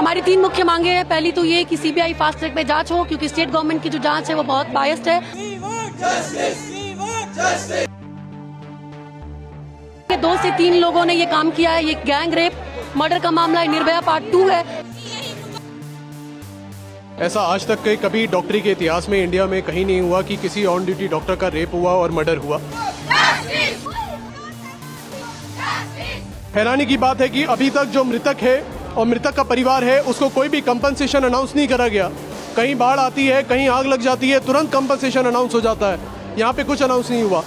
हमारी 3 मुख्य मांगे हैं। पहली तो ये कि सीबीआई फास्ट ट्रैक पे जांच हो, क्योंकि स्टेट गवर्नमेंट की जो जांच है वो बहुत बायस्ड है। 2 से 3 लोगों ने ये काम किया है। ये गैंग रेप मर्डर का मामला है, निर्भया पार्ट 2 है। ऐसा आज तक के कभी डॉक्टरी के इतिहास में इंडिया में कहीं नहीं हुआ कि किसी ऑन ड्यूटी डॉक्टर का रेप हुआ और मर्डर हुआ। हैरानी की बात है कि अभी तक जो मृतक है और मृतक का परिवार है उसको कोई भी कंपनसेशन अनाउंस नहीं करा गया। कहीं बाढ़ आती है, कहीं आग लग जाती है, तुरंत कंपनसेशन अनाउंस हो जाता है। यहाँ पे कुछ अनाउंस नहीं हुआ।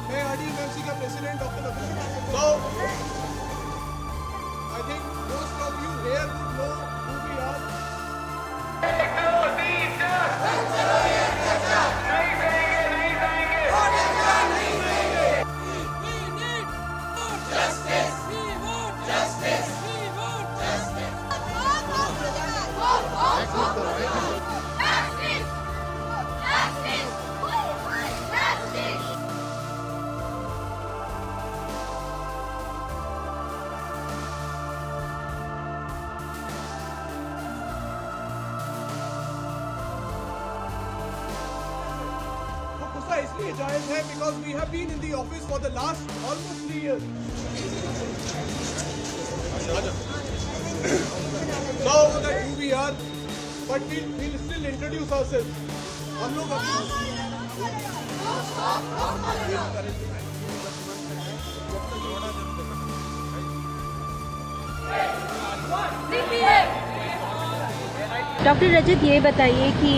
मैं आरडीएमएमसी का president doctor I think most of you here would know who we are. इसलिए जायज है because we have been in the office for the last almost 3 years. Now that who we are, but we'll still introduce ourselves. हम लोग doctor रजत, ये बताइए कि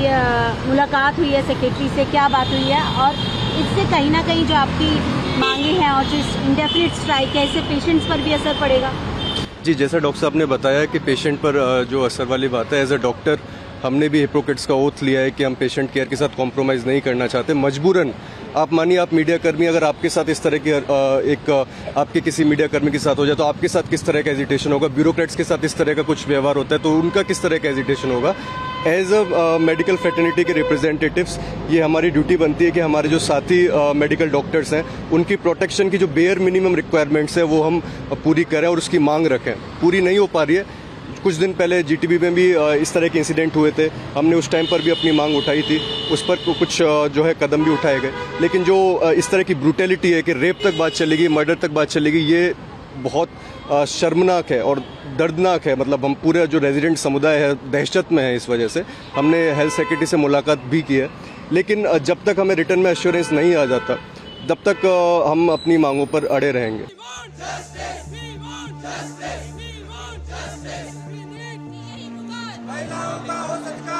मुलाकात हुई है सेक्रेटरी से, क्या बात हुई है और इससे कहीं ना कहीं जो आपकी मांगे हैं और जो इंडेफिनिट स्ट्राइक है इससे पेशेंट्स पर भी असर पड़ेगा? जी, जैसा डॉक्टर साहब ने बताया कि पेशेंट पर जो असर वाली बात है, एज अ डॉक्टर हमने भी हिपोक्रेट्स का ओथ लिया है कि हम पेशेंट केयर के साथ कॉम्प्रोमाइज़ नहीं करना चाहते। मजबूरन आप मानिए, आप मीडिया कर्मी, अगर आपके साथ इस तरह की आपके किसी मीडिया कर्मी के साथ हो जाए तो आपके साथ किस तरह का एजिटेशन होगा। ब्यूरोक्रेट्स के साथ इस तरह का कुछ व्यवहार होता है तो उनका किस तरह का एजिटेशन होगा। एज अ मेडिकल फ्रेटर्निटी के रिप्रेजेंटेटिव्स ये हमारी ड्यूटी बनती है कि हमारे जो साथी मेडिकल डॉक्टर्स हैं उनकी प्रोटेक्शन की जो बेयर मिनिमम रिक्वायरमेंट्स है वो हम पूरी करें और उसकी मांग रखें। पूरी नहीं हो पा रही है। कुछ दिन पहले जीटीबी में भी इस तरह के इंसिडेंट हुए थे, हमने उस टाइम पर भी अपनी मांग उठाई थी, उस पर कुछ जो है कदम भी उठाए गए। लेकिन जो इस तरह की ब्रूटैलिटी है कि रेप तक बात चलेगी, मर्डर तक बात चलेगी, ये बहुत शर्मनाक है और दर्दनाक है। मतलब हम पूरा जो रेजिडेंट समुदाय है दहशत में है इस वजह से। हमने हेल्थ सेक्रेटरी से मुलाकात भी की है, लेकिन जब तक हमें रिटर्न में एश्योरेंस नहीं आ जाता तब तक हम अपनी मांगों पर अड़े रहेंगे।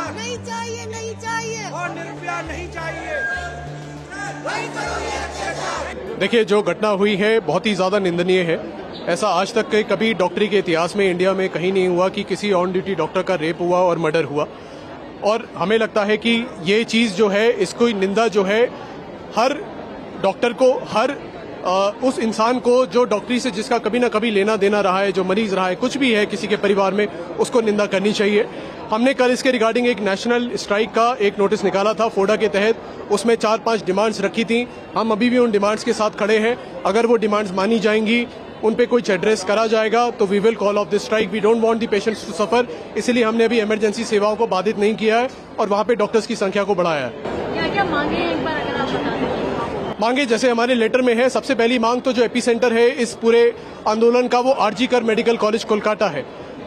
नहीं चाहिए, नहीं चाहिए और निर्भया नहीं चाहिए। देखिए, जो घटना हुई है बहुत ही ज्यादा निंदनीय है। ऐसा आज तक के कभी डॉक्टरी के इतिहास में इंडिया में कहीं नहीं हुआ कि किसी ऑन ड्यूटी डॉक्टर का रेप हुआ और मर्डर हुआ। और हमें लगता है कि ये चीज जो है, इसको निंदा जो है हर डॉक्टर को, हर उस इंसान को जो डॉक्टरी से जिसका कभी ना कभी लेना देना रहा है, जो मरीज रहा है, कुछ भी है किसी के परिवार में, उसको निंदा करनी चाहिए। हमने कल इसके रिगार्डिंग एक नेशनल स्ट्राइक का एक नोटिस निकाला था फोडा के तहत। उसमें 4-5 डिमांड्स रखी थी। हम अभी भी उन डिमांड्स के साथ खड़े हैं। अगर वो डिमांड्स मानी जाएंगी, उन पे कुछ एड्रेस करा जाएगा तो we will call off this strike. We don't want the patients to suffer. इसीलिए हमने अभी इमरजेंसी सेवाओं को बाधित नहीं किया है और वहां पे डॉक्टर्स की संख्या को बढ़ाया है। क्या क्या मांगे हैं, एक बार अगर आप बता दें। मांगे जैसे हमारे लेटर में है, सबसे पहली मांग तो जो एपिसेंटर है इस पूरे आंदोलन का वो आरजी कर मेडिकल कॉलेज कोलकाता है।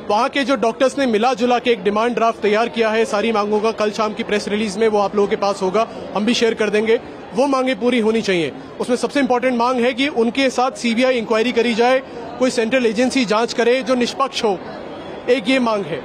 वहां के जो डॉक्टर्स ने मिला जुला के एक डिमांड ड्राफ्ट तैयार किया है सारी मांगों का। कल शाम की प्रेस रिलीज में वो आप लोगों के पास होगा, हम भी शेयर कर देंगे। वो मांगे पूरी होनी चाहिए। उसमें सबसे इंपॉर्टेंट मांग है कि उनके साथ सीबीआई इंक्वायरी करी जाए, कोई सेंट्रल एजेंसी जांच करे जो निष्पक्ष हो। एक ये मांग है।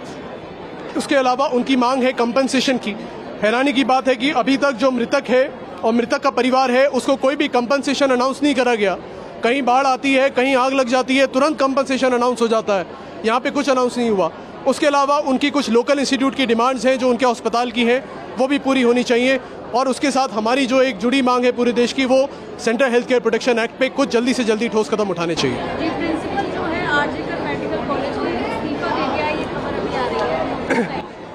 उसके अलावा उनकी मांग है कंपनसेशन की। हैरानी की बात है कि अभी तक जो मृतक है और मृतक का परिवार है उसको कोई भी कंपनसेशन अनाउंस नहीं करा गया। कहीं बाढ़ आती है, कहीं आग लग जाती है, तुरंत कंपनसेशन अनाउंस हो जाता है। यहाँ पे कुछ अनाउंस नहीं हुआ। उसके अलावा उनकी कुछ लोकल इंस्टीट्यूट की डिमांड्स हैं जो उनके अस्पताल की हैं, वो भी पूरी होनी चाहिए। और उसके साथ हमारी जो एक जुड़ी मांग है पूरे देश की, वो central health care protection act पे कुछ जल्दी से जल्दी ठोस कदम उठाने चाहिए। प्रिंसिपल जो है आरजी कर मेडिकल कॉलेज में इस्तीफा दे दिया, ये खबर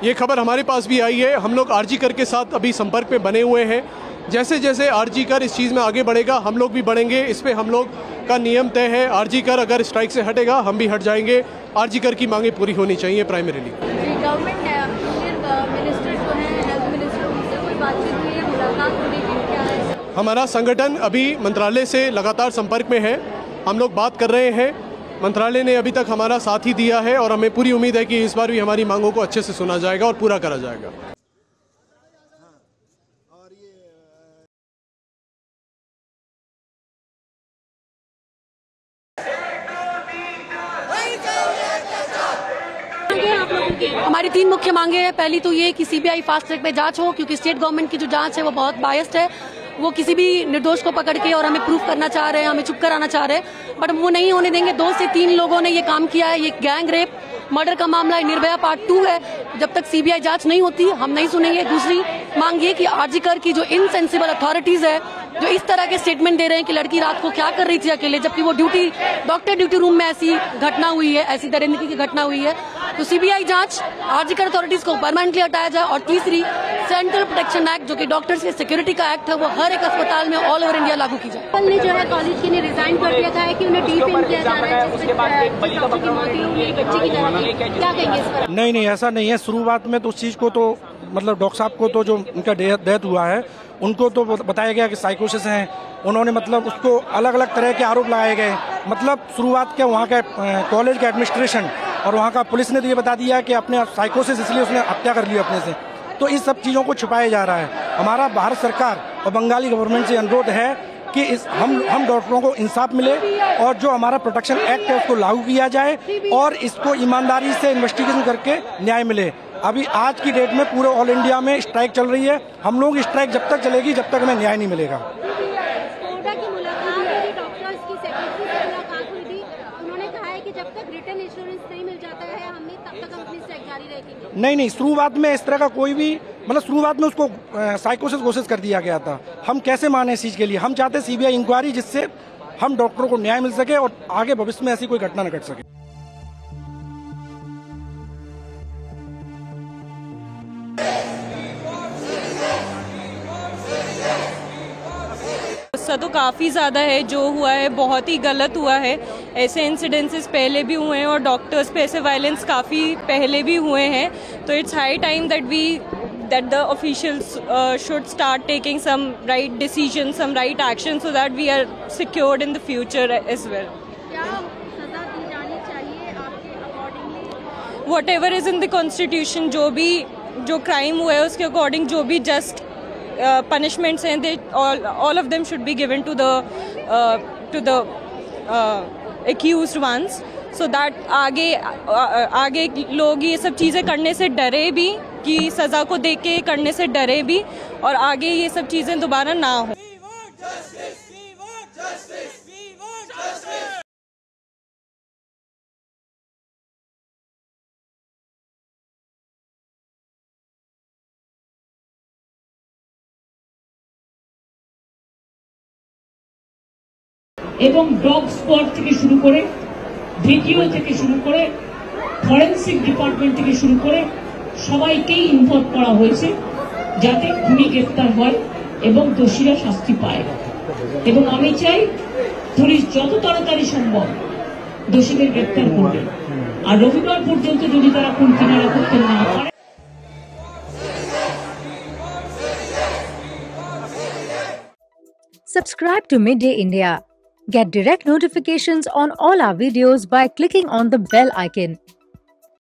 ये खबर हमारे पास भी आई है। हम लोग आरजी कर के साथ अभी संपर्क में बने हुए हैं। जैसे जैसे आरजी कर इस चीज़ में आगे बढ़ेगा हम लोग भी बढ़ेंगे। इस पे हम लोग का नियम तय है। आरजी कर अगर स्ट्राइक से हटेगा हम भी हट जाएंगे। आरजी कर की मांगे पूरी होनी चाहिए प्राइमरीली। गवर्नमेंट मिनिस्टर जो है, हेल्थ मिनिस्टर, उनसे कोई बातचीत हुई है, मुलाकात हुई है, क्या है? हमारा संगठन अभी मंत्रालय से लगातार संपर्क में है। हम लोग बात कर रहे हैं। मंत्रालय ने अभी तक हमारा साथ ही दिया है और हमें पूरी उम्मीद है कि इस बार भी हमारी मांगों को अच्छे से सुना जाएगा और पूरा करा जाएगा। हमारी 3 मुख्य मांगे हैं। पहली तो ये कि सीबीआई फास्ट ट्रैक पे जांच हो, क्योंकि स्टेट गवर्नमेंट की जो जांच है वो बहुत बायस्ड है। वो किसी भी निर्दोष को पकड़ के और हमें प्रूफ करना चाह रहे हैं, हमें चुप कराना चाह रहे हैं, बट वो नहीं होने देंगे। 2 से 3 लोगों ने ये काम किया है। ये गैंग रेप मर्डर का मामला है, निर्भया पार्ट 2 है। जब तक सीबीआई जांच नहीं होती हम नहीं सुनेंगे। दूसरी मांग ये कि आरजी कर की जो इनसेंसिबल अथॉरिटीज है, जो इस तरह के स्टेटमेंट दे रहे हैं कि लड़की रात को क्या कर रही थी अकेले, जबकि वो डॉक्टर ड्यूटी रूम में ऐसी घटना हुई है, ऐसी दरिंदगी की घटना हुई है, तो सीबीआई जांच, आरजी कर अथॉरिटीज को परमानेंटली हटाया जाए। और तीसरी, सेंट्रल प्रोटेक्शन एक्ट जो कि डॉक्टर्स के सिक्योरिटी का एक्ट है, वो हर एक अस्पताल में ऑल ओवर इंडिया लागू की जाए। कल ने जो है कॉलेज के ने रिजाइन कर दिया था कि उन्हें डीपिन किया जा रहा है, जिसमें डॉक्टर की मौत हुई है, बच्चे की तरह। क्या कहेंगे इस पर? नहीं, ऐसा नहीं है। शुरुआत में तो उस चीज़ को तो मतलब डॉक्टर साहब को तो जो उनका डेथ हुआ है उनको तो बताया गया कि साइकोसिस हैं। उन्होंने मतलब उसको अलग अलग तरह के आरोप लगाए गए। मतलब शुरुआत के वहाँ के कॉलेज के एडमिनिस्ट्रेशन और वहाँ का पुलिस ने तो ये बता दिया कि अपने साइकोसिस, इसलिए उसने हत्या कर ली अपने से। तो इस सब चीज़ों को छुपाया जा रहा है। हमारा भारत सरकार और बंगाली गवर्नमेंट से अनुरोध है कि हम डॉक्टरों को इंसाफ मिले और जो हमारा प्रोटेक्शन एक्ट है उसको लागू किया जाए और इसको ईमानदारी से इन्वेस्टिगेशन करके न्याय मिले। अभी आज की डेट में पूरे ऑल इंडिया में स्ट्राइक चल रही है। हम लोग स्ट्राइक जब तक चलेगी जब तक हमें न्याय नहीं मिलेगा। कोटा की मुलाकात, डॉक्टर्स की सेक्रेटरी से मुलाकात हुई थी। उन्होंने कहा है कि जब तक रिटर्न इंश्योरेंस नहीं मिल जाता है हमें, तब तक हम अपनी स्ट्राइक जारी रखेंगे। नहीं, शुरुआत में इस तरह का कोई भी मतलब शुरुआत में उसको साइकोसिस घोषित कर दिया गया था। हम कैसे माने इस चीज़ के लिए? हम चाहते सीबीआई इंक्वायरी, जिससे हम डॉक्टरों को न्याय मिल सके और आगे भविष्य में ऐसी कोई घटना न घट सके। गुस्सा तो काफ़ी ज़्यादा है। जो हुआ है बहुत ही गलत हुआ है। ऐसे इंसिडेंसेस पहले भी हुए हैं और डॉक्टर्स पे ऐसे वायलेंस काफ़ी पहले भी हुए हैं। तो it's high time that the officials should start taking some right decision, some right action, so that we are secured in the future as well. क्या सजा दी जानी चाहिए आपके accordingly? Whatever is in the constitution, जो crime हुआ है उसके अकॉर्डिंग जो भी just punishments and all of them should be given to the accused ones, so that आगे लोग ये सब चीज़ें करने से डरे भी, कि सज़ा को देख के करने से डरे भी, और आगे ये सब चीज़ें दोबारा ना हो। এবং ডগ স্পট থেকে শুরু করে ভিডিও থেকে শুরু করে ফরেন্সিক ডিপার্টমেন্ট থেকে শুরু করে সবাইকেই ইনভলভ করা হয়েছে যাতে খুনি গ্রেফতার হয় এবং দোষীরা শাস্তি পায়। এবং আমি চাই পুলিশ যত তাড়াতাড়ি সম্ভব দোষীদের গ্রেফতার করবে। আর রবিবার পর্যন্ত যদি তারা খুন কিনারা করতে না পারে। Subscribe to Midday India. Get direct notifications on all our videos by clicking on the bell icon.